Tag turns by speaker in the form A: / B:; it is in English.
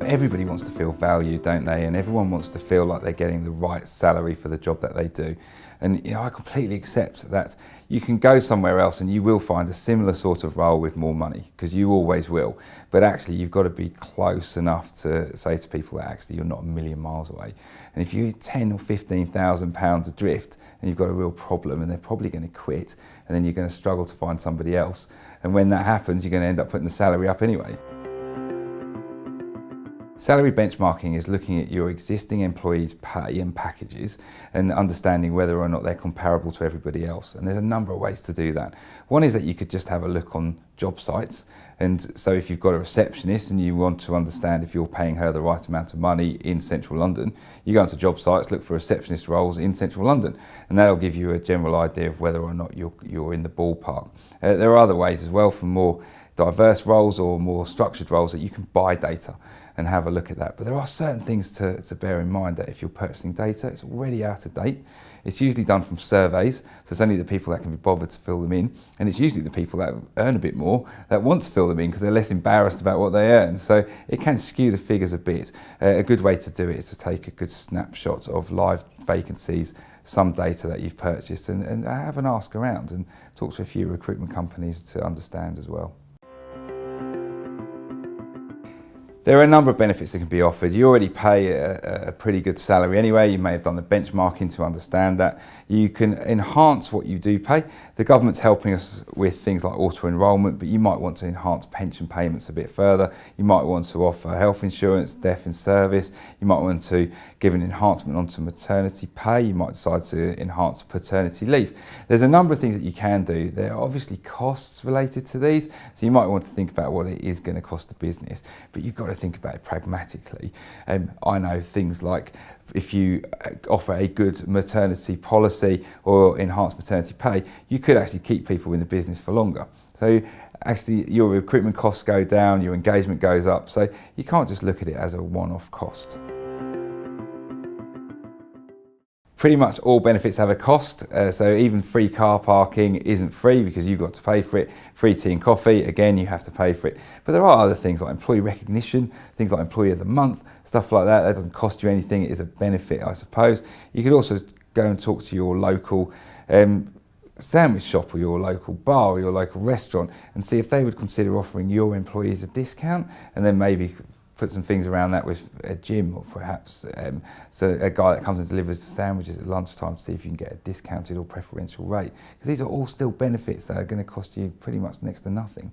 A: Everybody wants to feel valued, don't they? And everyone wants to feel like they're getting the right salary for the job that they do. And I completely accept that you can go somewhere else and you will find a similar sort of role with more money, because you always will. But actually you've got to be close enough to say to people that actually you're not a million miles away. And if you're 10 or 15,000 pounds adrift and you've got a real problem, and they're probably going to quit, and then you're going to struggle to find somebody else. And when that happens, you're going to end up putting the salary up anyway. Salary benchmarking is looking at your existing employees' pay and packages and understanding whether or not they're comparable to everybody else. And there's a number of ways to do that. One is that you could just have a look on job sites. And so if you've got a receptionist and you want to understand if you're paying her the right amount of money in central London, you go onto job sites, look for receptionist roles in central London, and that'll give you a general idea of whether or not you're in the ballpark. There are other ways as well, for more diverse roles or more structured roles, that you can buy data and have a look at that. But there are certain things to bear in mind, that if you're purchasing data, it's already out of date. It's usually done from surveys, so it's only the people that can be bothered to fill them in, and it's usually the people that earn a bit more that want to fill them in because they're less embarrassed about what they earn. So it can skew the figures a bit. A good way to do it is to take a good snapshot of live vacancies, some data that you've purchased, and have an ask around and talk to a few recruitment companies to understand as well. There are a number of benefits that can be offered. You already pay a pretty good salary anyway. You may have done the benchmarking to understand that. You can enhance what you do pay. The government's helping us with things like auto-enrolment, but you might want to enhance pension payments a bit further. You might want to offer health insurance, death in service. You might want to give an enhancement onto maternity pay. You might decide to enhance paternity leave. There's a number of things that you can do. There are obviously costs related to these, so you might want to think about what it is going to cost the business, but you've got to think about it pragmatically. I know things like if you offer a good maternity policy or enhanced maternity pay, you could actually keep people in the business for longer. So actually your recruitment costs go down, your engagement goes up, so you can't just look at it as a one-off cost. Pretty much all benefits have a cost, so even free car parking isn't free because you've got to pay for it. Free tea and coffee, again, you have to pay for it. But there are other things like employee recognition, things like employee of the month, stuff like that. That doesn't cost you anything, it is a benefit, I suppose. You could also go and talk to your local sandwich shop or your local bar or your local restaurant and see if they would consider offering your employees a discount, and then maybe put some things around that with a gym, or perhaps so a guy that comes and delivers sandwiches at lunchtime, to see if you can get a discounted or preferential rate, because these are all still benefits that are going to cost you pretty much next to nothing.